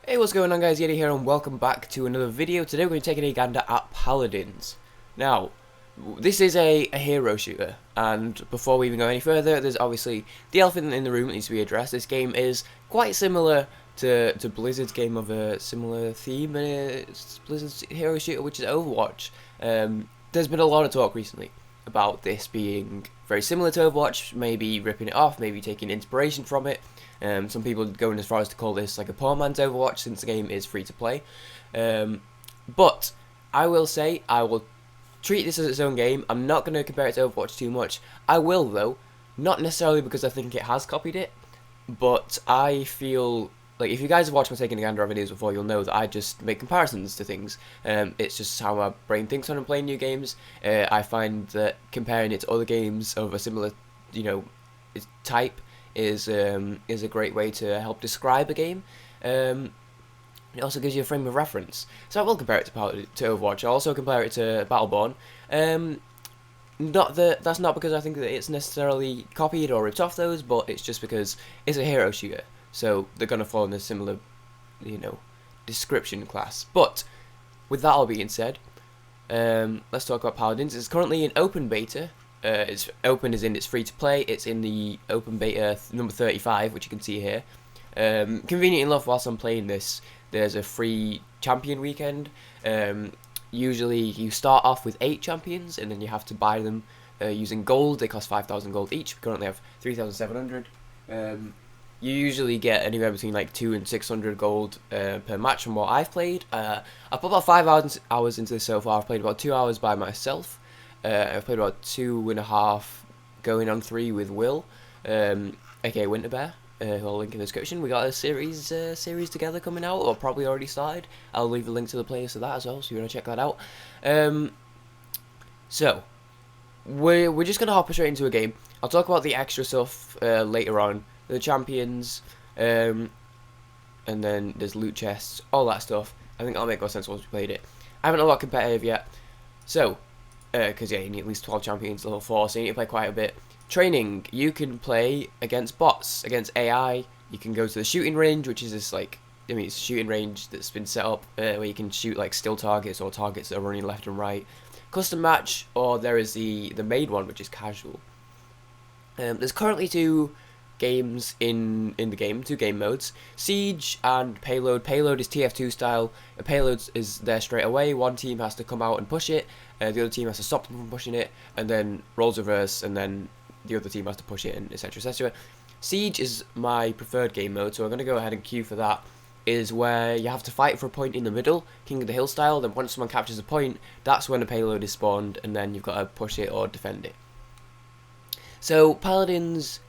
Hey, what's going on guys, Yeti here and welcome back to another video. Today we're going to be taking a gander at Paladins. Now, this is a hero shooter, and before we even go any further, there's obviously the elephant in the room that needs to be addressed. This game is quite similar to Blizzard's game of a similar theme, it's Blizzard's hero shooter, which is Overwatch. There's been a lot of talk recently about this being very similar to Overwatch, maybe ripping it off, maybe taking inspiration from it. Some people going as far as to call this like a poor man's Overwatch, since the game is free to play. But I will say I will treat this as its own game. I'm not going to compare it to Overwatch too much. I will though, not necessarily because I think it has copied it, but I feel like if you guys have watched my Taking a Gander videos before, you'll know that I just make comparisons to things. It's just how my brain thinks when I'm playing new games. I find that comparing it to other games of a similar, type is a great way to help describe a game. It also gives you a frame of reference. So I will compare it to Overwatch. I'll also compare it to Battleborn. That's not because I think that it's necessarily copied or ripped off those, but it's just because it's a hero shooter. So they're going to fall in a similar, description class. But with that all being said, let's talk about Paladins. It's currently in open beta. It's open as in it's free to play. It's in the open beta number 35, which you can see here. Convenient enough, whilst I'm playing this, there's a free champion weekend. Usually you start off with 8 champions, and then you have to buy them using gold. They cost 5,000 gold each. We currently have 3,700. You usually get anywhere between like 200 and 600 gold per match from what I've played. I've put about 5 hours into this so far. I've played about 2 hours by myself. I've played about 2.5, going on 3 with Will, aka Winterbear, who I'll link in the description. We got a series together coming out, or probably already started. I'll leave a link to the playlist of that as well, so you want to check that out. So we're just gonna hop straight into a game. I'll talk about the extra stuff later on, the champions, and then there's loot chests, all that stuff. I think that'll make more sense once we played it. I haven't unlocked competitive yet, so. Because you need at least 12 champions level 4, so you need to play quite a bit. Training, you can play against bots, against AI. You can go to the shooting range, which is this it's a shooting range that's been set up where you can shoot like still targets or targets that are running left and right. Custom match, or there is the main one, which is casual. There's currently 2 games in the game, 2 game modes: Siege and Payload. Payload is TF2 style. A payload is there straight away. One team has to come out and push it, the other team has to stop them from pushing it, and then roles reverse, and then the other team has to push it, and etc, etc. Siege is my preferred game mode, so I'm going to go ahead and queue for that. Is where you have to fight for a point in the middle, King of the Hill style. Then once someone captures a point, that's when a payload is spawned, and then you've got to push it or defend it. So Paladins,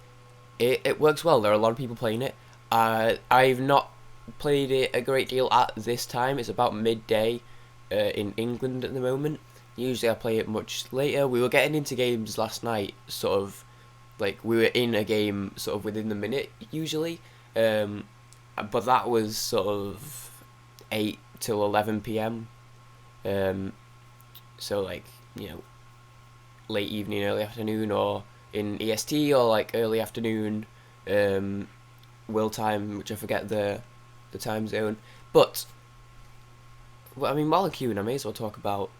it works well. There are a lot of people playing it. I've not played it a great deal at this time. It's about midday in England at the moment. Usually I play it much later. We were getting into games last night, sort of like we were in a game sort of within the minute usually, but that was sort of 8 till 11 p.m. So like, late evening, early afternoon, or in EST, or like early afternoon Will time, which I forget the time zone. But well, I mean, while I'm queuing, I may as well talk about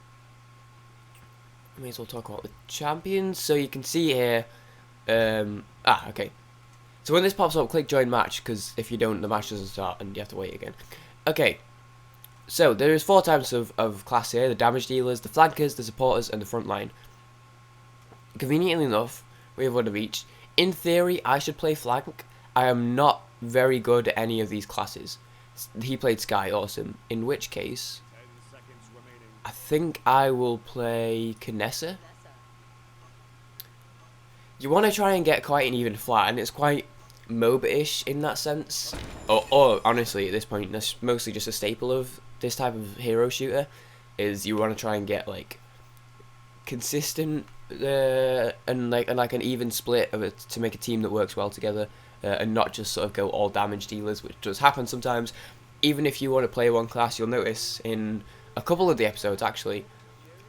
the champions. So you can see here, okay. So when this pops up, click join match, because if you don't, the match doesn't start and you have to wait again. Okay, so there is 4 types of class here: the damage dealers, the flankers, the supporters, and the front line. Conveniently enough, we have one of each. In theory, I should play flank. I am not very good at any of these classes. He played Sky, awesome. In which case, I think I will play Kinessa. You want to try and get quite an even flat, and it's quite MOBA-ish in that sense. Or honestly, at this point, that's mostly just a staple of this type of hero shooter, is you want to try and get like consistent and like an even split of it to make a team that works well together, and not just sort of go all damage dealers, which does happen sometimes. Even if you want to play one class, you'll notice in a couple of the episodes actually,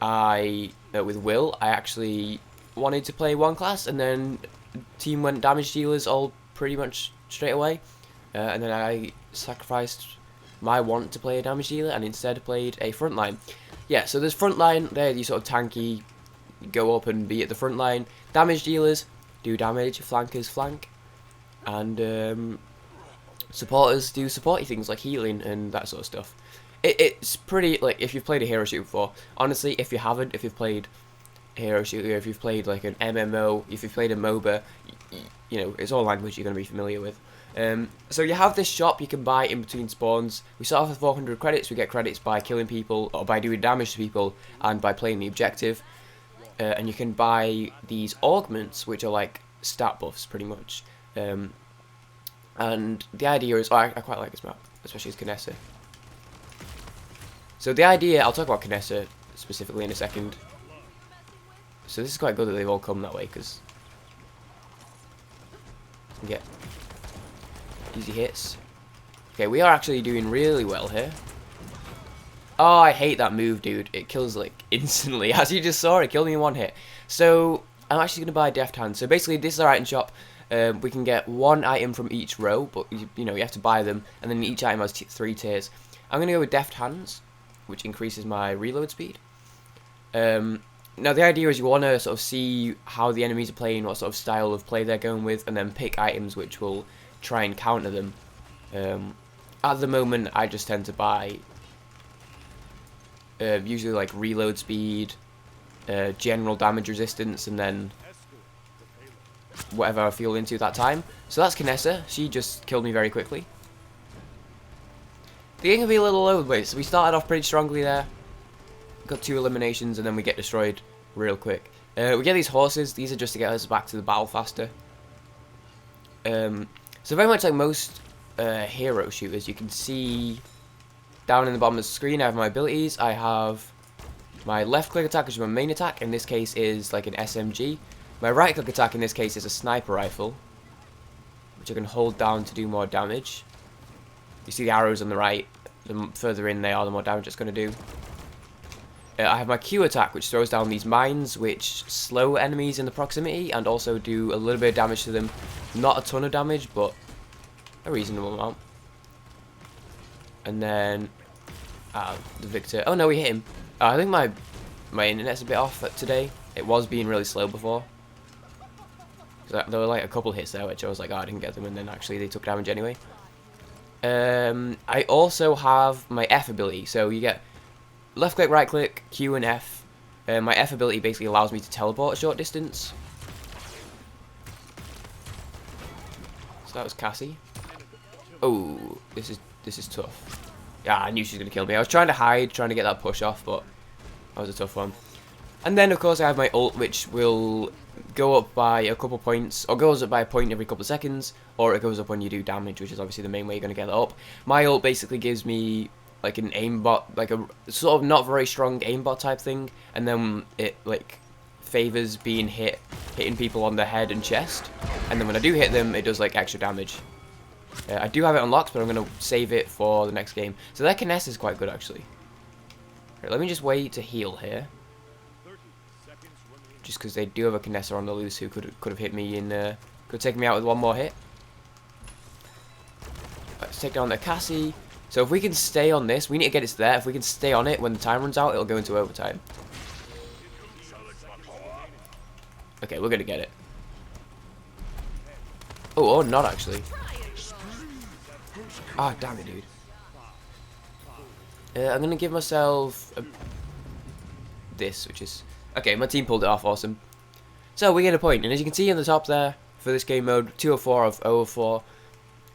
with Will, I actually wanted to play one class, and then team went damage dealers all pretty much straight away, and then I sacrificed my want to play a damage dealer and instead played a frontline. Yeah, so there's frontline, they're you sort of tanky, go up and be at the front line. Damage dealers do damage, flankers flank, and supporters do supporty things like healing and that sort of stuff. It's pretty, like, if you've played a hero shooter before, honestly, if you haven't, if you've played a hero shooter, if you've played like an MMO, if you've played a MOBA, you know, it's all language you're going to be familiar with. So you have this shop you can buy in between spawns. We start off with 400 credits. We get credits by killing people or by doing damage to people and by playing the objective. And you can buy these augments, which are like stat buffs pretty much. And the idea is, I quite like this map, especially as Knessa. So the idea, I'll talk about Knessa specifically in a second. So this is quite good that they've all come that way, because you get easy hits. Okay, we are actually doing really well here. Oh, I hate that move, dude. It kills, like, instantly. As you just saw, it killed me in one hit. So, I'm actually going to buy Deft Hand. So, basically, this is our item shop. We can get one item from each row, but, you know, you have to buy them. And then each item has 3 tiers. I'm going to go with Deft Hands, which increases my reload speed. Now, the idea is you want to sort of see how the enemies are playing, what sort of style of play they're going with, and then pick items which will try and counter them. At the moment, I just tend to buy usually like reload speed, general damage resistance, and then whatever I feel into that time. So that's Knessa. She just killed me very quickly. The game can be a little low, but so we started off pretty strongly there. Got 2 eliminations, and then we get destroyed real quick. We get these horses. These are just to get us back to the battle faster. So very much like most hero shooters, you can see down in the bottom of the screen I have my abilities. I have my left click attack, which is my main attack. In this case is like an SMG. My right click attack in this case is a sniper rifle, which I can hold down to do more damage. You see the arrows on the right. The further in they are, the more damage it's going to do. I have my Q attack, which throws down these mines, which slow enemies in the proximity and also do a little bit of damage to them. Not a ton of damage, but a reasonable amount. And then the Victor. Oh no, we hit him. I think my internet's a bit off today. It was being really slow before. There were like a couple hits there, which I was like, oh, I didn't get them, and then actually they took damage anyway. I also have my F ability, so you get left click, right click, Q and F. My F ability basically allows me to teleport a short distance. So that was Cassie. Oh, this is tough. Yeah, I knew she was gonna kill me. I was trying to hide, trying to get that push off, but that was a tough one. And then of course I have my ult, which will go up by a couple points, or goes up by a point every couple of seconds, or it goes up when you do damage, which is obviously the main way you're gonna get that up. My ult basically gives me like an aimbot, like a sort of not very strong aimbot type thing, and then it like favors hitting people on the head and chest, and then when I do hit them, it does like extra damage. I do have it unlocked, but I'm gonna save it for the next game. So their Knessa is quite good actually. Right, let me just wait to heal here, just because they do have a Knessa on the loose who could have hit me and could take me out with one more hit. Let's take down their Cassie. So if we can stay on this, we need to get it there. If we can stay on it when the time runs out, it'll go into overtime. Okay, we're gonna get it. Oh, or not actually. Ah, damn it, dude. I'm gonna give myself this, which is okay. My team pulled it off, awesome. So we get a point, and as you can see on the top there for this game mode, 204 of 004.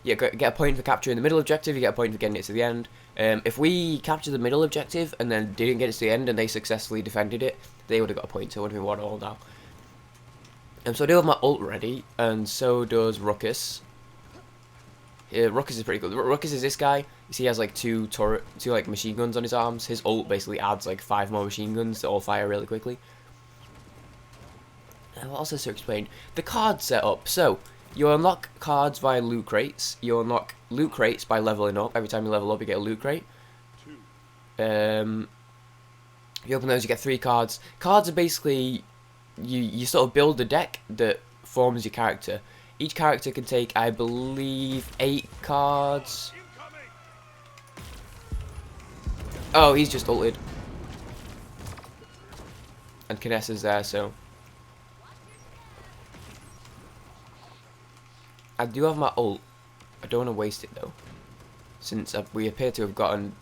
You get a point for capturing the middle objective. You get a point for getting it to the end. If we capture the middle objective and then didn't get it to the end, and they successfully defended it, they would have got a point. So it would have been 1-1 now. So I do have my ult ready, and so does Ruckus. Ruckus is pretty good. Ruckus is this guy. You see, he has like two like machine guns on his arms. His ult basically adds like 5 more machine guns that all fire really quickly. And what else is to explain? The card setup. So you unlock cards via loot crates. You unlock loot crates by leveling up. Every time you level up, you get a loot crate. You open those, you get 3 cards. Cards are basically you sort of build a deck that forms your character. Each character can take, I believe, 8 cards. Oh, he's just ulted. And Kinessa's there, so... I do have my ult. I don't want to waste it, though. Since we appear to have gotten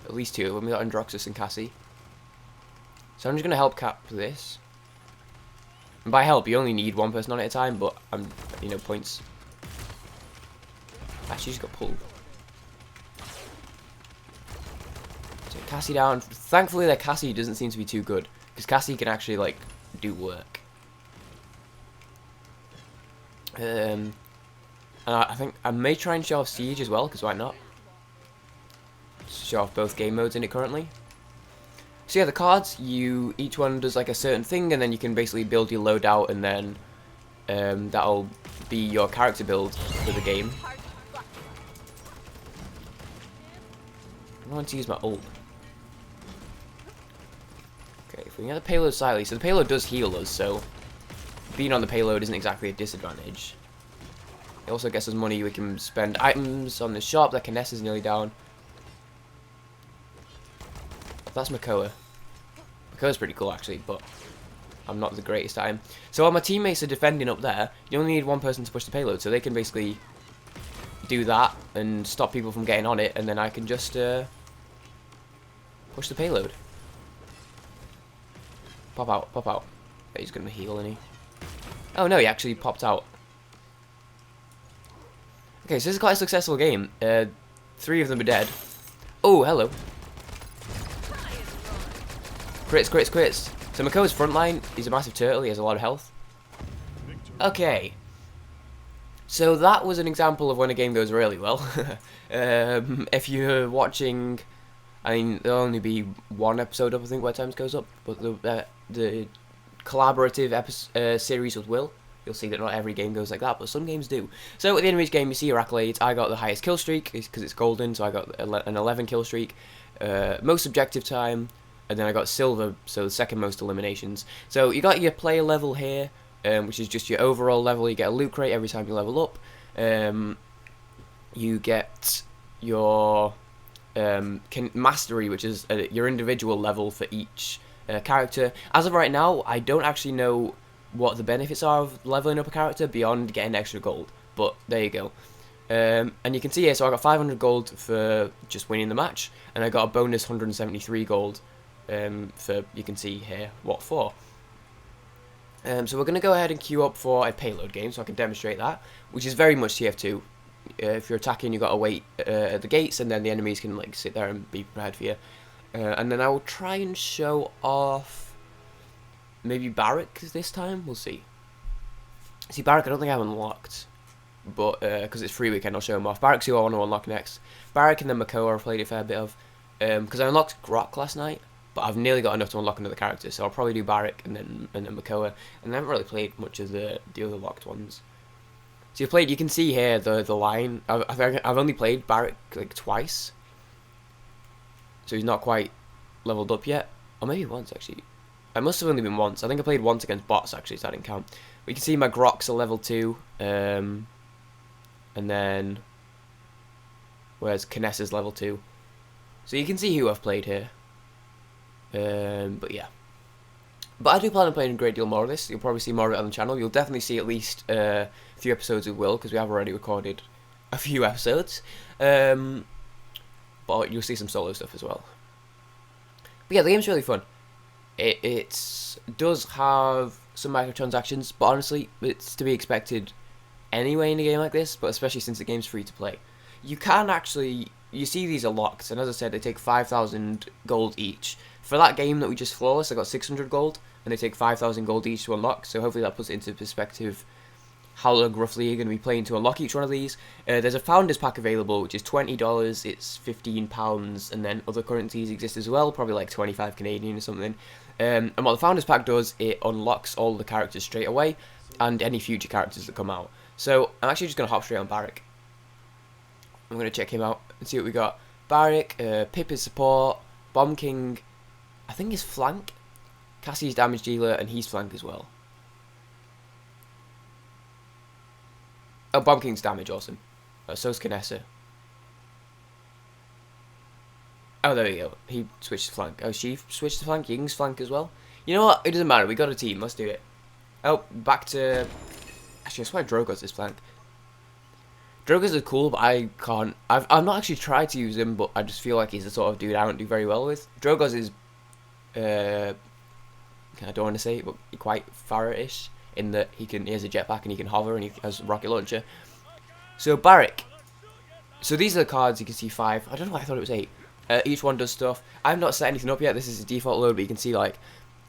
at least 2 when we got Androxus and Cassie. So I'm just going to help cap this. And by help, you only need 1 person on at a time, but you know, points. Actually, just got pulled. So Cassie down. Thankfully, their Cassie doesn't seem to be too good, because Cassie can actually like do work. And I think I may try and show off Siege as well, because why not? Show off both game modes in it currently. So yeah, the cards, each one does like a certain thing, and then you can basically build your loadout, and then that'll be your character build for the game. I want to use my ult. Okay, if we can get the payload slightly, so the payload does heal us, so being on the payload isn't exactly a disadvantage. It also gets us money. We can spend items on the shop. That Kinessa's nearly down. That's Makoa. Makoa's pretty cool actually, but I'm not the greatest at him. So while my teammates are defending up there, you only need 1 person to push the payload, so they can basically do that and stop people from getting on it, and then I can just push the payload. Pop out, pop out. Yeah, he's gonna heal, isn't he? Oh no, he actually popped out. Okay, so this is quite a successful game. 3 of them are dead. Oh, hello. Crits, crits, crits. So Makoa's frontline, he's a massive turtle, he has a lot of health. Okay. So that was an example of when a game goes really well. If you're watching, I mean, there'll only be 1 episode up, I think, where times goes up, but the collaborative series with Will, you'll see that not every game goes like that, but some games do. So at the end of each game, you see your accolades. I got the highest kill streak, because it's golden, so I got an 11 kill streak. Most objective time, and then I got silver, so the second most eliminations. So you got your player level here, which is just your overall level. You get a loot crate every time you level up. You get your mastery, which is your individual level for each character. As of right now, I don't actually know what the benefits are of leveling up a character beyond getting extra gold, but there you go. And you can see here, so I got 500 gold for just winning the match, and I got a bonus 173 gold for, you can see here, what for. So we're going to go ahead and queue up for a payload game, so I can demonstrate that, which is very much TF2. If you're attacking, you've got to wait at the gates, and then the enemies can like sit there and be prepared for you. And then I will try and show off maybe Barrack this time. We'll see. See, Barrack I don't think I have unlocked, but because it's free weekend, I'll show him off. Barrack's who I want to unlock next. Barrack and then Makoa I've played a fair bit of, because I unlocked Grok last night, but I've nearly got enough to unlock another character, so I'll probably do Barrack and then Makoa, and I haven't really played much of the other locked ones. So you can see here the line. I've only played Barrack like twice, so he's not quite leveled up yet, or maybe once actually. I must have only been once. I think I played once against bots actually, so that didn't count. But you can see my Groks are level 2, and then whereas Kinessa's level 2. So you can see who I've played here. But yeah. But I do plan on playing a great deal more of this. You'll probably see more of it on the channel. You'll definitely see at least a few episodes of Will, because we have already recorded a few episodes. But you'll see some solo stuff as well. But yeah, the game's really fun. It does have some microtransactions, but honestly, it's to be expected anyway in a game like this, but especially since the game's free to play. You can actually, you see these are locked, and as I said, they take 5,000 gold each. For that game that we just flawless, I got 600 gold, and they take 5,000 gold each to unlock, so hopefully that puts it into perspective how long roughly you're going to be playing to unlock each one of these. There's a Founders Pack available, which is $20, it's £15, and then other currencies exist as well, probably like 25 Canadian or something. And what the Founders Pack does, it unlocks all the characters straight away, and any future characters that come out. So I'm actually just going to hop straight on Barrack. I'm going to check him out and see what we got. Barrack, Pip is support, Bomb King, I think he's flank, Cassie's damage dealer, and he's flank as well. Oh, Bomb King's damage, awesome. So's Kinessa. Oh, there we go. He switched to flank. Oh, she switched to flank. Ying's flank as well. You know what? It doesn't matter. We got a team. Let's do it. Oh, back to... Actually, I swear Drogo's this flank. Drogo's are cool, but I can't... I've not actually tried to use him, but I just feel like he's the sort of dude I don't do very well with. Drogo's is... I don't want to say it, but quite Farah-ish, in that he has a jetpack and he can hover and he has a rocket launcher. So, Barrick. So these are the cards. You can see 5. I don't know why I thought it was 8. Each one does stuff. I've not set anything up yet. This is a default load, but you can see, like,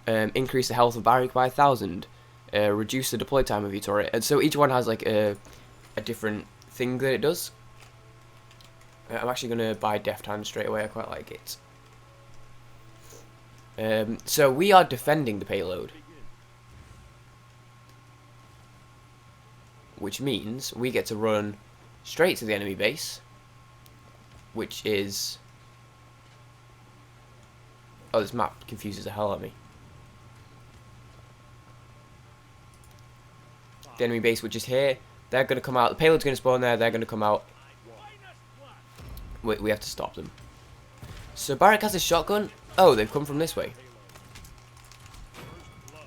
increase the health of Barrick by 1,000. Reduce the deploy time of your turret. And so each one has, like, a different thing that it does. I'm actually going to buy Deft Hand straight away. I quite like it. So we are defending the payload. Which means we get to run straight to the enemy base. Which is... Oh, this map confuses the hell out of me. The enemy base, which is here. They're going to come out. The payload's going to spawn there. They're going to come out. We have to stop them. So Barrick has a shotgun. Oh, they've come from this way.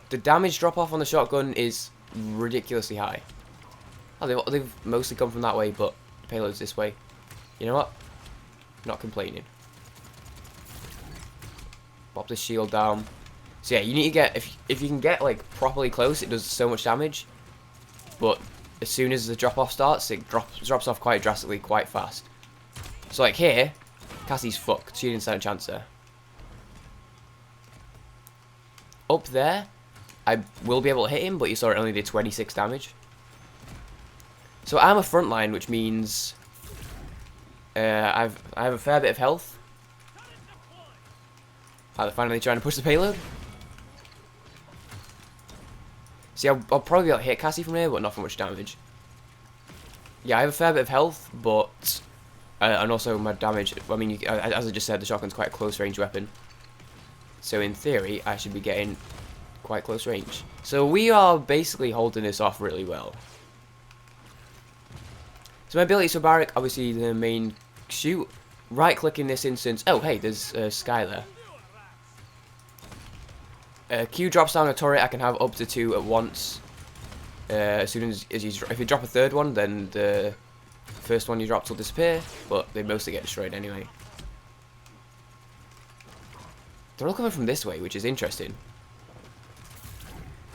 The damage drop-off on the shotgun is ridiculously high. Oh, they've mostly come from that way, but the payload's this way. You know what? Not complaining. Pop this shield down. So yeah, you need to get... If you can get, like, properly close, it does so much damage. But as soon as the drop-off starts, it drops off quite drastically, quite fast. So, like, here, Cassie's fucked. She didn't stand a chance there. Up there, I will be able to hit him, but you saw it only did 26 damage. So I'm a frontline, which means I have a fair bit of health. Oh, they're finally trying to push the payload. See, I'll probably be able to hit Cassie from here, but not for much damage. Yeah, I have a fair bit of health, but... and also my damage... I mean, as I just said, the shotgun's quite a close-range weapon. So in theory, I should be getting quite close range. So we are basically holding this off really well. So my abilities for Barrick, obviously the main shoot. Right-click in this instance... Oh, hey, there's Sky there. Q drops down a turret. I can have up to 2 at once. As soon as if you drop a third one, then the first one you dropped will disappear. But they mostly get destroyed anyway. They're all coming from this way, which is interesting.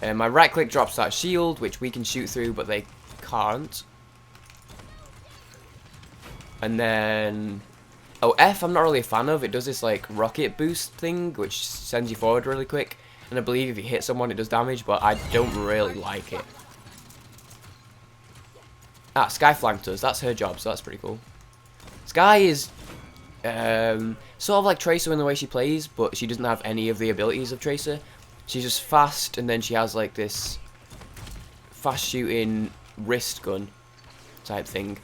My right-click drops that shield, which we can shoot through, but they can't. And then... Oh, F I'm not really a fan of. It does this, like, rocket boost thing, which sends you forward really quick. And I believe if you hit someone, it does damage, but I don't really like it. Ah, Sky flanked us. That's her job, so that's pretty cool. Sky is sort of like Tracer in the way she plays, but she doesn't have any of the abilities of Tracer. She's just fast, and then she has, like, this fast-shooting wrist gun type thing.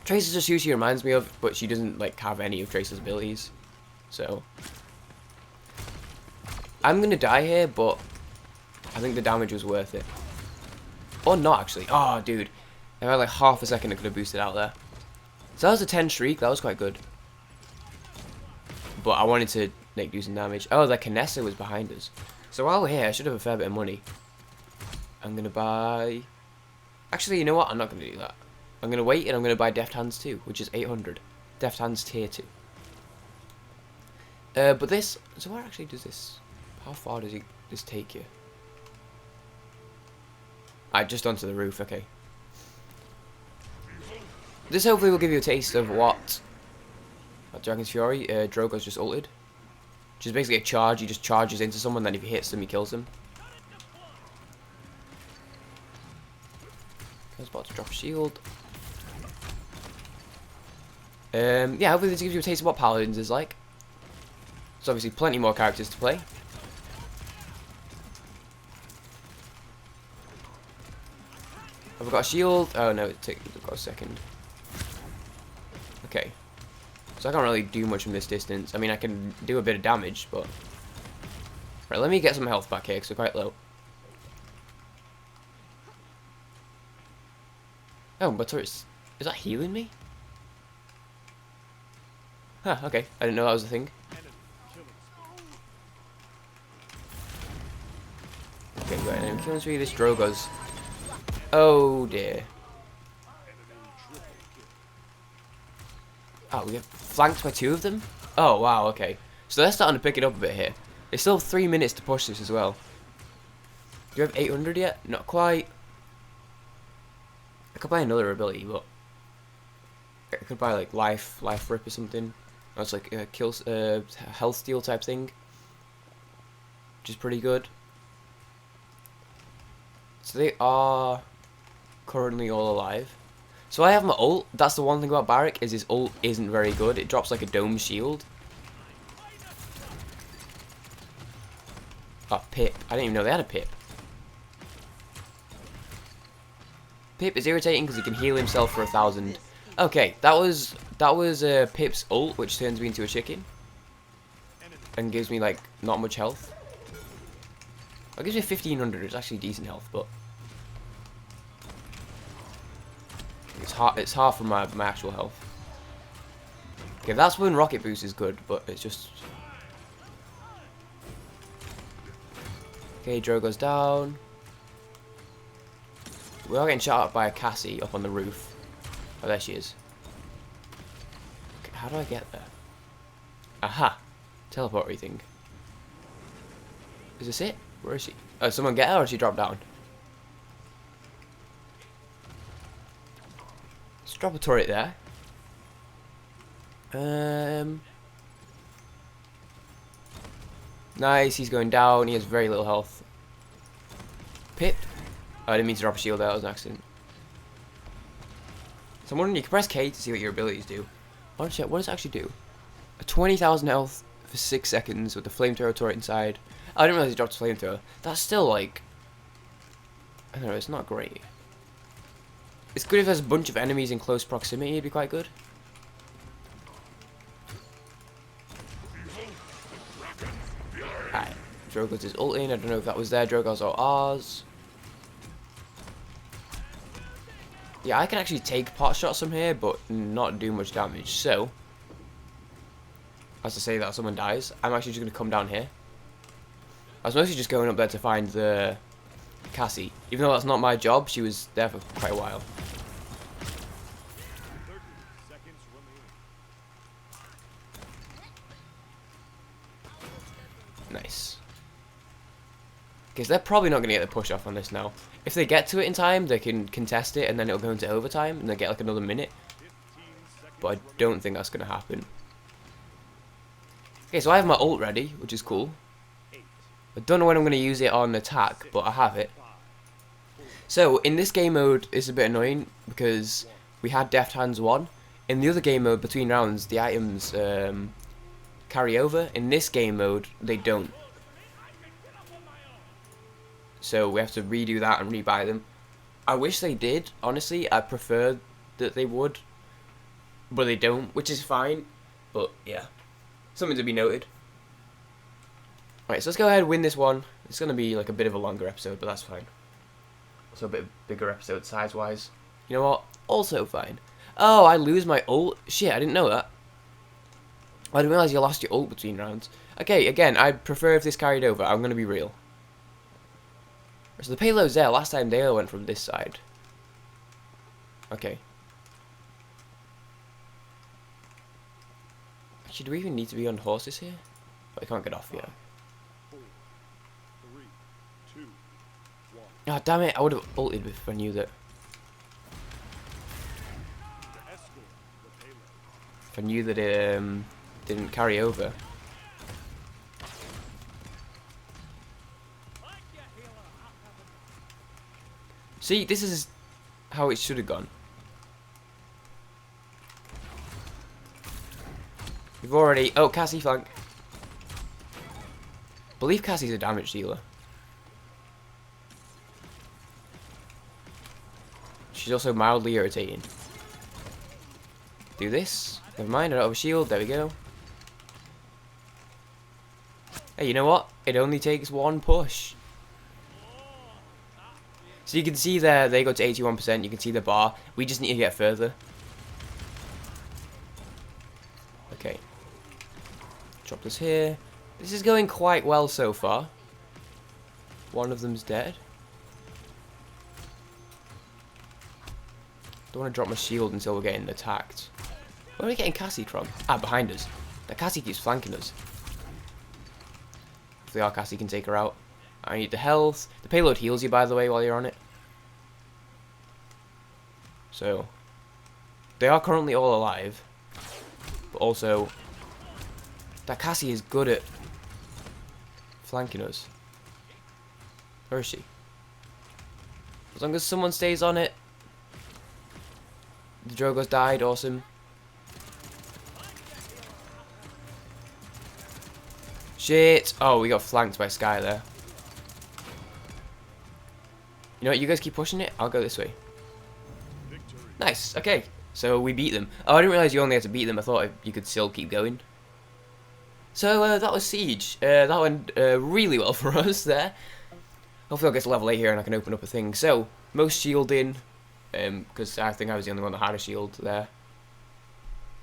Tracer's just who she reminds me of, but she doesn't, like, have any of Tracer's abilities. So... I'm gonna die here, but I think the damage was worth it. Or not, actually. Oh, dude. I had like half a second I could have boosted out there. So that was a 10 streak. That was quite good. But I wanted to do some damage. Oh, the Canessa was behind us. So while we're here, I should have a fair bit of money. I'm gonna buy... Actually, you know what? I'm not gonna do that. I'm gonna wait and I'm gonna buy Deft Hands 2, which is 800. Deft Hands tier 2. But this... So where actually does this... How far does this take you? Just onto the roof, okay. This hopefully will give you a taste of what Dragon's Fury, Drogo's just ulted. Which is basically a charge, he just charges into someone, then if he hits them, he kills them. I was about to drop a shield. Yeah, hopefully this gives you a taste of what Paladins is like. There's obviously plenty more characters to play. Have I got a shield? Oh no, I've got a second. Okay. So I can't really do much from this distance. I mean, I can do a bit of damage, but... Right, let me get some health back here, because we're quite low. Oh, but is that healing me? Huh, okay. I didn't know that was a thing. Okay, right, and I'm killing three of this Drogoz. Oh dear. Oh, we get flanked by two of them? Oh, wow, okay. So they're starting to pick it up a bit here. They still have 3 minutes to push this as well. Do you have 800 yet? Not quite. I could buy another ability, but I could buy like life rip or something. That's like a health steal type thing, which is pretty good. So they are currently all alive. So I have my ult. That's the one thing about Barik, is his ult isn't very good. It drops like a dome shield. Oh, Pip. I didn't even know they had a Pip. Pip is irritating because he can heal himself for 1,000. Okay, that was Pip's ult, which turns me into a chicken and gives me like not much health. It gives me 1,500. It's actually decent health, but it's half of my actual health. Okay, that's when rocket boost is good, but it's just okay. Drogo's down. We are getting shot at by a Cassie up on the roof. Oh, there she is. Okay, how do I get there? Aha! Teleporter thing. Is this it? Where is she? Oh, someone get her or she dropped down? Let's drop a turret there. Nice, he's going down. He has very little health. Pip. Oh, I didn't mean to drop a shield there. That was an accident. So I'm wondering, you can press K to see what your abilities do. I want to check. What does it actually do? A 20,000 health for 6 seconds with the flamethrower turret inside. Oh, I didn't realize he dropped a flamethrower. That's still like, I don't know. It's not great. It's good if there's a bunch of enemies in close proximity. It'd be quite good. Alright, Drogoz is ulting. I don't know if that was their Drogoz or ours. Yeah, I can actually take pot shots from here, but not do much damage. So, as to say that someone dies, I'm actually just going to come down here. I was mostly just going up there to find the Cassie. Even though that's not my job, she was there for quite a while. Nice. Okay, so they're probably not going to get the push off on this now. If they get to it in time, they can contest it, and then it'll go into overtime, and they'll get like another minute. But I don't think that's going to happen. Okay, so I have my ult ready, which is cool. I don't know when I'm going to use it on attack, but I have it. So, in this game mode, it's a bit annoying, because we had Deft Hands 1. In the other game mode, between rounds, the items carry over. In this game mode, they don't. So we have to redo that and rebuy them. I wish they did, honestly. I prefer that they would. But they don't, which is fine. But, yeah. Something to be noted. Alright, so let's go ahead and win this one. It's going to be like a bit of a longer episode, but that's fine. Also a bit bigger episode size-wise. You know what? Also fine. Oh, I lose my ult? Shit, I didn't know that. I didn't realise you lost your ult between rounds. Okay, again, I prefer if this carried over. I'm going to be real. So the payload's there. Last time they all went from this side. Okay. Actually, do we even need to be on horses here? But I can't get off yet. Oh, damn it. I would have ulted if I knew that. If I knew that it didn't carry over. See, this is how it should have gone. We've already... Oh, Cassie flank. I believe Cassie's a damage dealer. She's also mildly irritating. Do this. Never mind, I don't have a shield. There we go. Hey, you know what? It only takes one push. So you can see there, they go to 81%. You can see the bar. We just need to get further. Okay. Drop this here. This is going quite well so far. One of them's dead. Don't want to drop my shield until we're getting attacked. Where are we getting Cassie from? Ah, behind us. That Cassie keeps flanking us. Hopefully our Cassie can take her out. I need the health. The payload heals you, by the way, while you're on it. So, they are currently all alive. But also, that Cassie is good at flanking us. Where is she? As long as someone stays on it. The Drogo's died, awesome. Shit! Oh, we got flanked by Sky there. You know what, you guys keep pushing it, I'll go this way. Nice, okay. So we beat them. Oh, I didn't realise you only had to beat them, I thought you could still keep going. So that was Siege. That went really well for us there. Hopefully I'll get to level 8 here and I can open up a thing. So, most shielding, because I think I was the only one that had a shield there.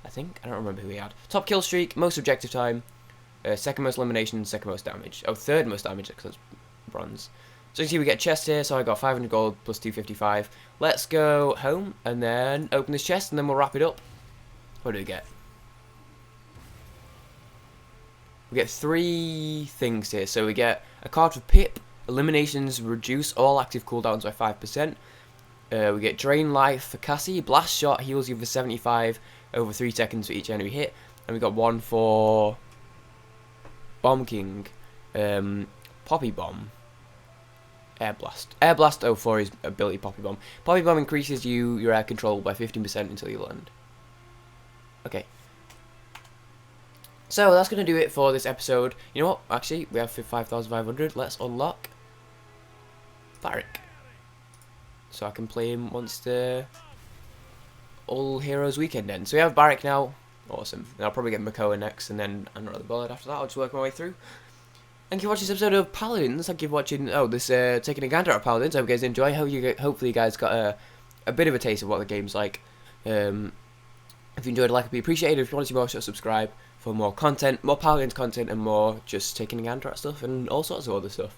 I think, I don't remember who we had. Top kill streak, most objective time, second most elimination, second most damage. Oh, third most damage because it's bronze. So you can see we get a chest here, so I got 500 gold plus 255. Let's go home and then open this chest and then we'll wrap it up. What do we get? We get 3 things here. So we get a card for Pip. Eliminations reduce all active cooldowns by 5%. We get Drain Life for Cassie. Blast Shot heals you for 75 over 3 seconds for each enemy hit. And we got one for Bomb King. Poppy Bomb. Air Blast. Air Blast 04 is ability Poppy Bomb. Poppy Bomb increases your air control by 15% until you land. Okay. So that's going to do it for this episode. You know what? Actually, we have 5,500. Let's unlock Varric. So I can play him once the All Heroes weekend ends. So we have Varric now. Awesome. And I'll probably get Makoa next, and then I'm not really bothered after that. I'll just work my way through. Thank you for watching this episode of Paladins. Thank you for watching, this taking a gander at Paladins. I hope you guys enjoy. Hopefully you guys got a bit of a taste of what the game's like. If you enjoyed, a like would be appreciated. If you want to see more, subscribe for more content, more Paladins content, and more just taking a gander at stuff and all sorts of other stuff.